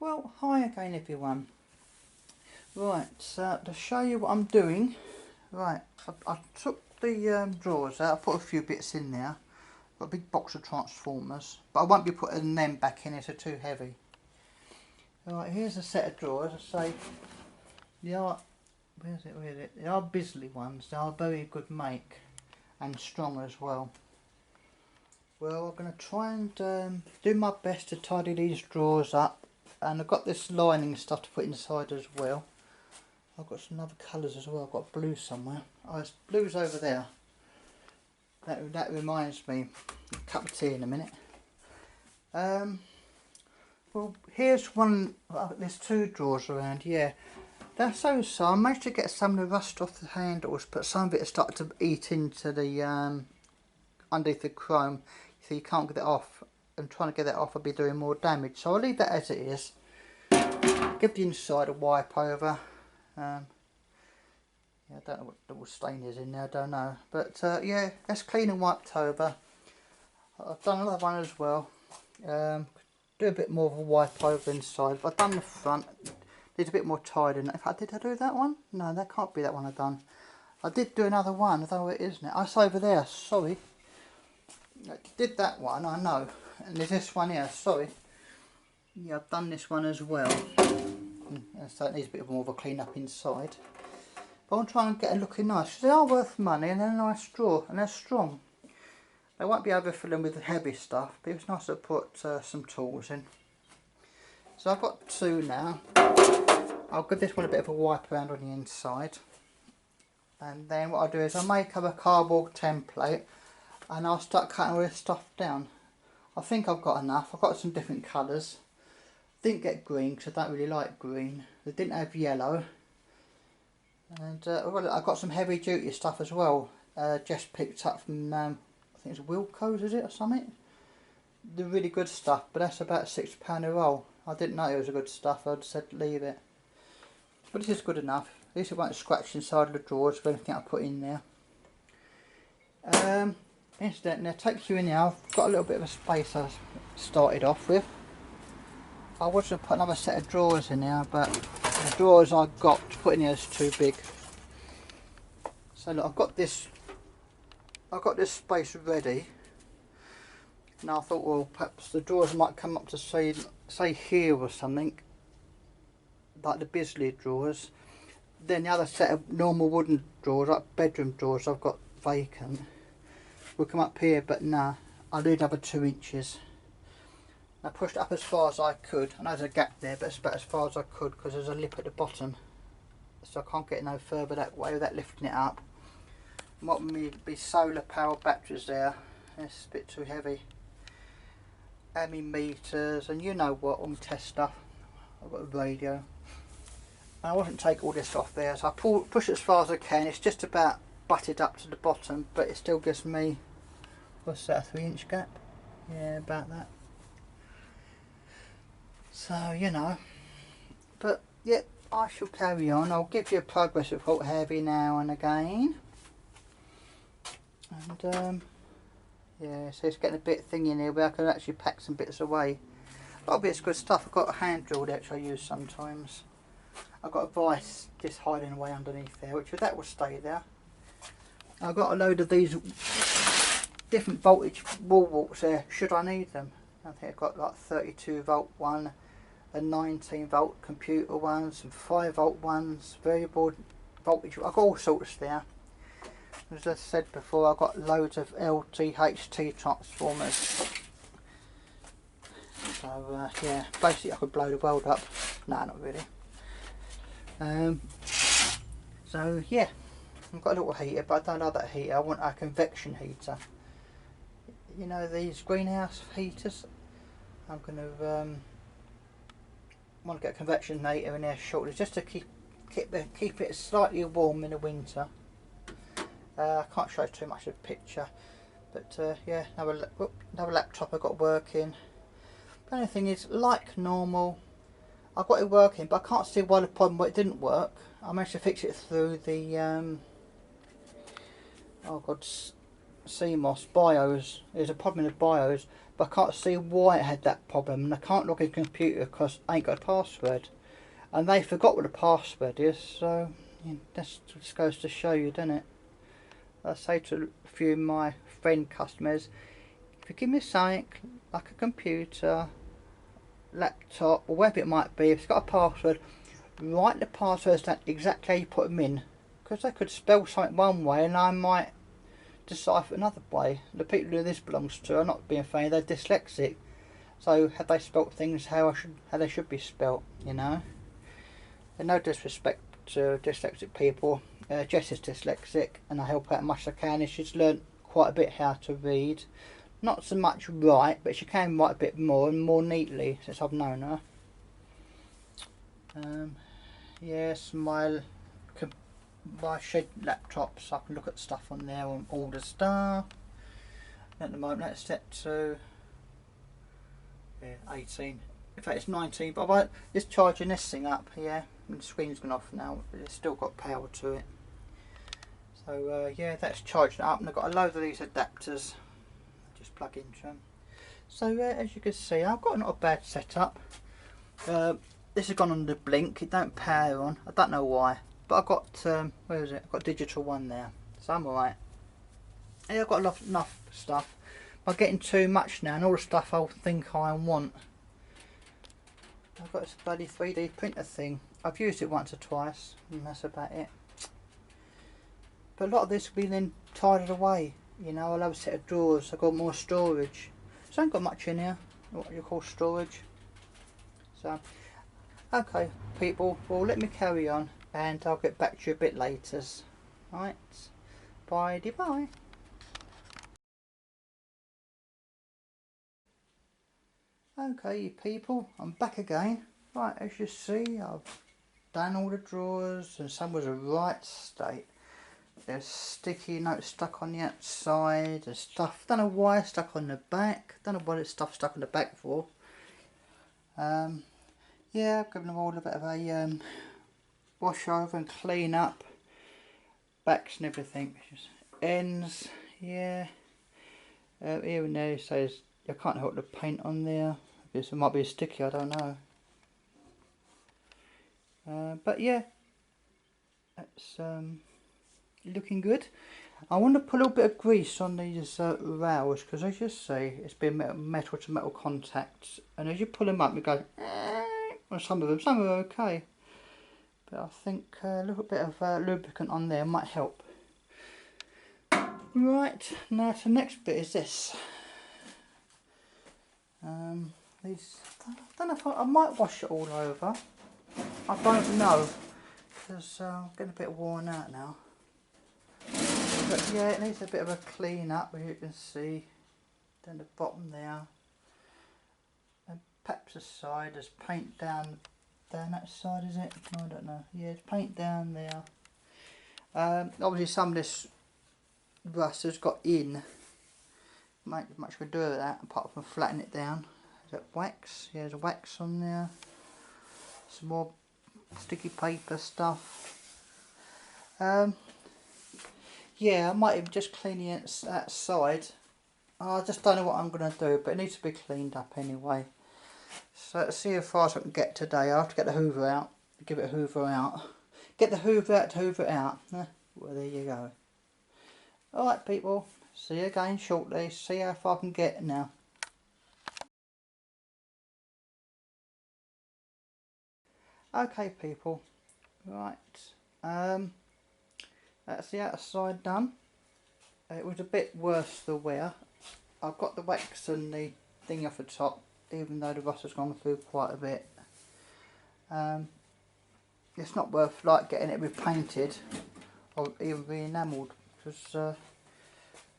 Well, hi again everyone. Right, so to show you what I'm doing, right, I took the drawers out, I put a few bits in there, got a big box of transformers, but I won't be putting them back in, they're too heavy. Right, here's a set of drawers. I say, they are, where is it, they are Bisley ones, they are very good make and strong as well. Well, I'm going to try and do my best to tidy these drawers up, and I've got this lining stuff to put inside as well. I've got some other colours as well. I've got blue somewhere. Oh, there's blue's over there. That reminds me. A cup of tea in a minute. Well, here's one. There's two drawers around. Yeah, that's so. I managed to get some of the rust off the handles, but some of it has started to eat into the underneath the chrome, so you can't get it off. And trying to get it off will be doing more damage. So I'll leave that as it is. Give the inside a wipe over. Yeah, I don't know what little stain is in there, I don't know. But yeah, that's clean and wiped over. I've done another one as well. Do a bit more of a wipe over inside. I've done the front. Needs a bit more tidying. Did I do that one? No, that can't be that one I've done. I did do another one. I don't know where it is now. Oh, it's over there, sorry. I did that one, I know. And there's this one here, sorry. Yeah, I've done this one as well. So it needs a bit more of a clean up inside. But I'm trying to get it looking nice. They are worth money and they're a nice straw and they're strong. They won't be overfilling with the heavy stuff, but it's nice to put some tools in. So I've got two now. I'll give this one a bit of a wipe around on the inside. And then what I'll do is I'll make up a cardboard template and I'll start cutting all this stuff down. I think I've got enough. I've got some different colours. Didn't get green because I don't really like green. They didn't have yellow. And I've got some heavy duty stuff as well. Just picked up from, I think it's Wilco's, is it, or something? The really good stuff, but that's about £6 a roll. I didn't know it was a good stuff, I'd said leave it. But this is good enough. At least it won't scratch inside of the drawers for anything I put in there. Incidentally, it takes you in there. I've got a little bit of a space I started off with. I was going to put another set of drawers in there, but the drawers I got to put in there is too big. So look, I've got this space ready. Now I thought, well, perhaps the drawers might come up to say here or something, like the Bisley drawers. Then the other set of normal wooden drawers, like bedroom drawers, I've got vacant, will come up here, but nah, I'll need another 2 inches. I pushed it up as far as I could. I know there's a gap there, but it's about as far as I could because there's a lip at the bottom. So I can't get no further that way without lifting it up. And what would be solar powered batteries there. It's a bit too heavy. And me meters, and you know what, on test stuff. I've got a radio. And I wasn't take all this off there, so I push it as far as I can. It's just about butted up to the bottom, but it still gives me, what's that, a 3-inch gap? Yeah, about that. So, you know, but yeah, I shall carry on. I'll give you a progress report every now and again. And yeah, so it's getting a bit thingy in here where I can actually pack some bits away. A lot of it's good stuff. I've got a hand drill there which I use sometimes. I've got a vice just hiding away underneath there, which that will stay there. I've got a load of these different voltage wall warts there, should I need them. I think I've got like 32 volt one, a 19 volt computer one, some 5 volt ones, variable voltage. I've got all sorts there. As I said before, I've got loads of LT-HT transformers. So yeah, basically I could blow the world up. No, not really. So yeah, I've got a little heater, but I don't like that heater. I want a convection heater. You know, these greenhouse heaters. I'm going to want to get a convection heater in there shortly, just to keep it slightly warm in the winter. I can't show too much of a picture, but yeah, another laptop I got working. The only thing is, like normal, I got it working, but I can't see why the problem why it didn't work. I managed to fix it through the oh god, CMOS BIOS. There's a problem in the BIOS. but I can't see why it had that problem, and I can't log in computer because I ain't got a password, and they forgot what the password is. So yeah, that just goes to show you, doesn't it? I say to a few of my friend customers, if you give me something like a computer, laptop, or whatever it might be, if it's got a password, write the passwords down exactly how you put them in, because they could spell something one way and I might decipher another way. The people who this belongs to are not being funny, they're dyslexic, so have they spelt things how they should be spelt, you know? And no disrespect to dyslexic people, Jess is dyslexic and I help her as much as I can, and she's learnt quite a bit how to read. Not so much write, but she can write a bit more and more neatly since I've known her. Yes, my shed laptop, so I can look at stuff on there and order stuff. At the moment that's set to 18. In fact it's 19, but I'm just charging this thing up here. And the screen's gone off now, but it's still got power to it. So yeah, that's charged up, and I've got a load of these adapters. Just plug into them. So as you can see, I've got not a bad setup. This has gone on the blink, it don't power on, I don't know why, but I've got where is it? I've got digital one there, so I'm alright. Yeah, I've got enough stuff. I'm getting too much now, and all the stuff I think I want. I've got this bloody 3D printer thing. I've used it once or twice, and that's about it. But a lot of this will be then tidied away. You know, I'll have a set of drawers. I've got more storage. So I ain't got much in here, what you call storage. So, okay, people. Well, let me carry on, and I'll get back to you a bit later. Right. Bye. Okay, you people, I'm back again. Right, as you see, I've done all the drawers, and some was a right state. There's sticky notes stuck on the outside and stuff. Don't know why it's stuck on the back. Don't know what it's stuck on the back for. Yeah, I've given them all a bit of a wash over and clean up. Backs and everything. Just ends, yeah. Here and there it says I can't help the paint on there. It might be sticky, I don't know. But yeah, that's looking good. I want to put a little bit of grease on these rails, because as you see, it's been metal to metal contact, and as you pull them up, you go, well, some of them are okay, but I think a little bit of lubricant on there might help. Right, now the next bit is this. These, I don't know if I might wash it all over. I don't know, because I'm getting a bit worn out now. But yeah, it needs a bit of a clean up, as you can see. Down the bottom there. And perhaps the side, there's paint down that side, is it? No, I don't know. Yeah, there's paint down there. Obviously some of this rust has got in. Not much we do with that, apart from flatten it down. Is that wax? Yeah, there's wax on there. Some more sticky paper stuff. Yeah, I might even just clean the outside. I just don't know what I'm going to do, but it needs to be cleaned up anyway. So let's see how far I can get today. I have to get the hoover out, give it a hoover out. Get the hoover out to hoover it out. Well, there you go. Alright people, see you again shortly. See how far I can get now. Okay people, right. That's the outside done. It was a bit worse the wear. I've got the wax and the thing off the top, even though the rust has gone through quite a bit. It's not worth like getting it repainted or even re-enamelled, because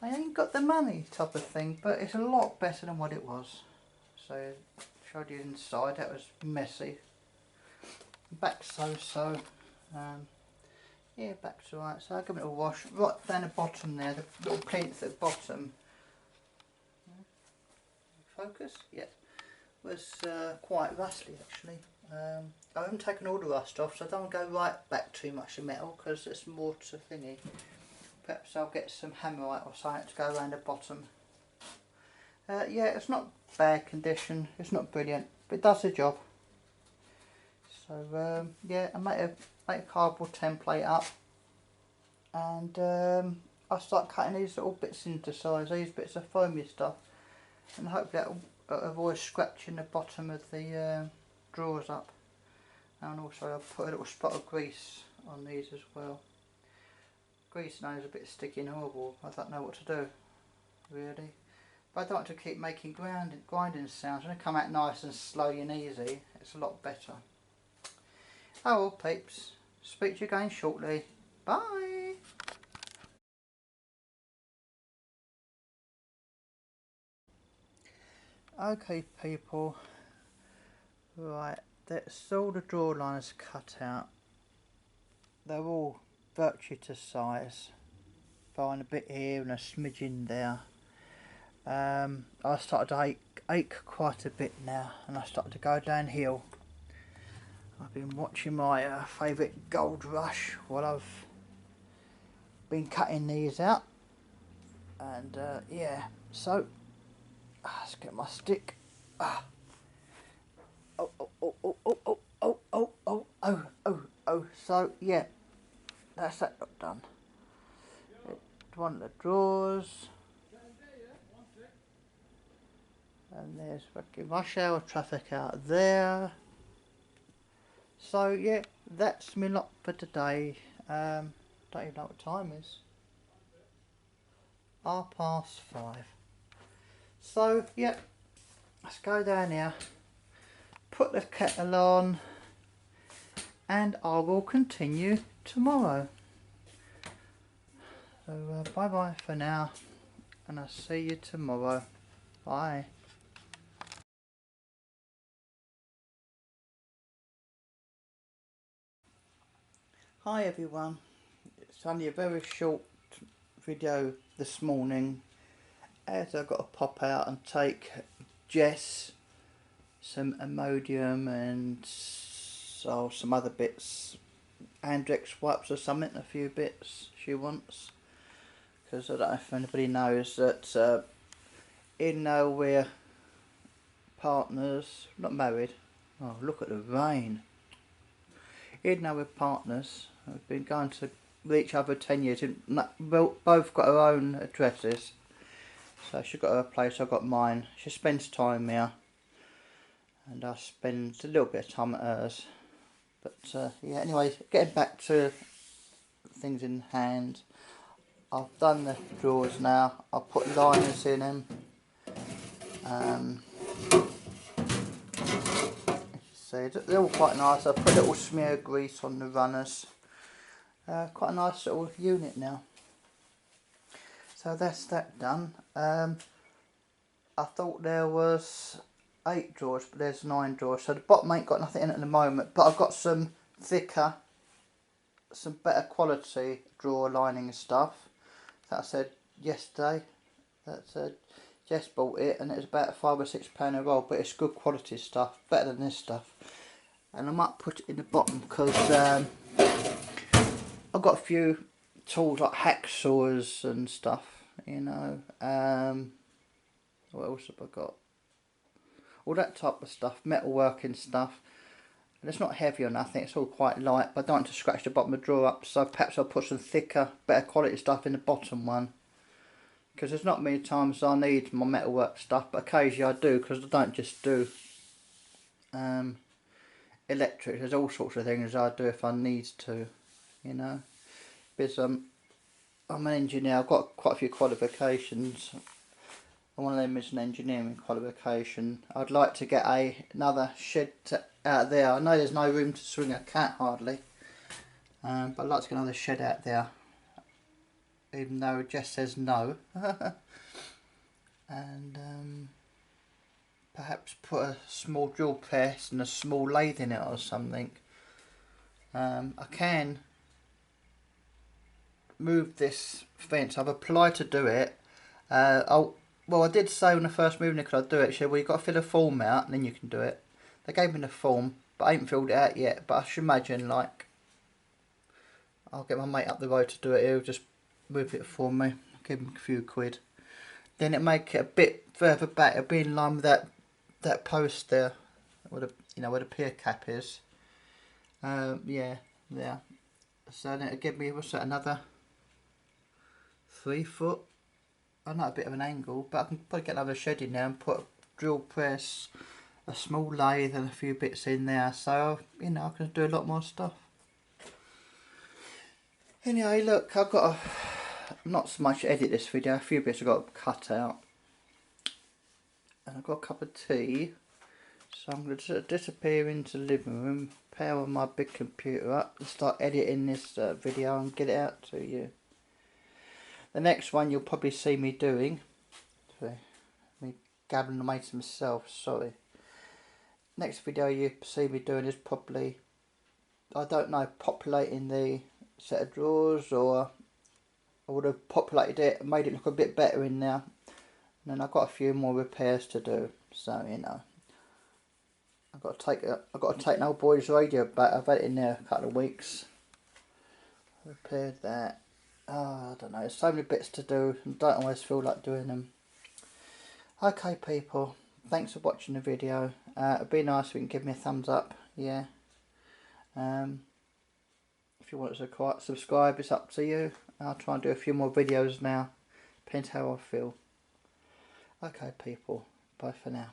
I ain't got the money type of thing, but it's a lot better than what it was. So I showed you inside, that was messy. Back so. Yeah, back's alright, so I'll give it a wash. Right down the bottom there, the little plinth at the bottom. Focus? Yeah. Was quite rusty actually. I haven't taken all the rust off, so I don't want to go right back too much of metal, because it's more to thingy. Perhaps I'll get some hammerite or something to go around the bottom. Yeah, it's not bad condition, it's not brilliant, but it does the job. So yeah, I make a cardboard template up, and I start cutting these little bits into size, these bits of foamy stuff, and hopefully that will avoid scratching the bottom of the drawers up. And also I'll put a little spot of grease on these as well. Grease now is a bit sticky and horrible, I don't know what to do really. But I don't want to keep making grinding sounds. When they come out nice and slow and easy, it's a lot better. Oh well, peeps, speak to you again shortly. Bye! Okay people, right, that's all the drawer lines cut out. They're all virtually to size. Find a bit here and a smidgen there. I started to ache quite a bit now, and I started to go downhill. I've been watching my favourite Gold Rush while I've been cutting these out, and yeah, so let's get my stick. Oh, oh, oh, oh, oh, oh, oh, oh, oh, oh, oh, oh, oh. So yeah, that's that look done. It's one of the drawers. And there's fucking rush hour traffic out there. So yeah, that's me lot for today. Don't even know what time it is. 5:30. So yeah, let's go down here, put the kettle on, and I will continue tomorrow. So bye bye for now, and I'll see you tomorrow. Bye. Hi everyone, it's only a very short video this morning, as I've got to pop out and take Jess some Imodium and some other bits, Andrex wipes or something, a few bits she wants, because I don't know if anybody knows that even though we're partners, not married, oh look at the rain, even though we're partners, we've been going to each other 10 years, and both got our own addresses. So she's got her place, I've got mine. She spends time here, and I spend a little bit of time at hers. But yeah, anyway, getting back to things in hand. I've done the drawers now. I've put liners in them. See, they're all quite nice. I put a little smear of grease on the runners. Quite a nice little unit now. So that's that done. I thought there was 8 drawers, but there's 9 drawers. So the bottom ain't got nothing in it at the moment, but I've got some thicker, some better quality drawer lining stuff that I said yesterday. That Jess bought it, and it was about £5 or £6 a roll, but it's good quality stuff, better than this stuff. And I might put it in the bottom because I've got a few tools like hacksaws and stuff, you know. What else have I got? All that type of stuff, metalworking stuff. And it's not heavy or nothing, it's all quite light, but I don't want to scratch the bottom of the drawer up, so perhaps I'll put some thicker, better quality stuff in the bottom one. Because there's not many times I need my metalwork stuff, but occasionally I do, because I don't just do electric. There's all sorts of things I do if I need to, you know. Because I'm an engineer, I've got quite a few qualifications. One of them is an engineering qualification. I'd like to get another shed out there. I know there's no room to swing a cat hardly, but I'd like to get another shed out there, even though Jess says no. And perhaps put a small drill press and a small lathe in it or something. I can move this fence. I've applied to do it. Well, I did say when I first moved in, could I do it? She said, well, you've got to fill a form out and then you can do it. They gave me the form, but I ain't filled it out yet. But I should imagine, like, I'll get my mate up the road to do it. He'll just move it for me. I'll give him a few quid. Then it make it a bit further back, it'll be in line with that post there, where the, you know, where the pier cap is. Yeah, there. So then it'll give me, what's that, another 3 foot. I know a bit of an angle, but I can probably get another shed in there and put a drill press, a small lathe and a few bits in there, so you know I can do a lot more stuff. Anyway, look, I've got not so much edit this video, a few bits I've got to cut out, and I've got a cup of tea, so I'm going to disappear into the living room, power my big computer up and start editing this video and get it out to you. The next one you'll probably see me doing, me gabbling away to myself, sorry. Next video you see me doing is probably, I don't know, populating the set of drawers, or I would have populated it and made it look a bit better in there. And then I've got a few more repairs to do, so you know. I've got to take an old boy's radio back. I've had it in there a couple of weeks. Repaired that. Oh, I don't know, there's so many bits to do and don't always feel like doing them. Okay people, thanks for watching the video. It'd be nice if you can give me a thumbs up, yeah. If you want to subscribe, it's up to you. I'll try and do a few more videos now, depends how I feel. Okay people, bye for now.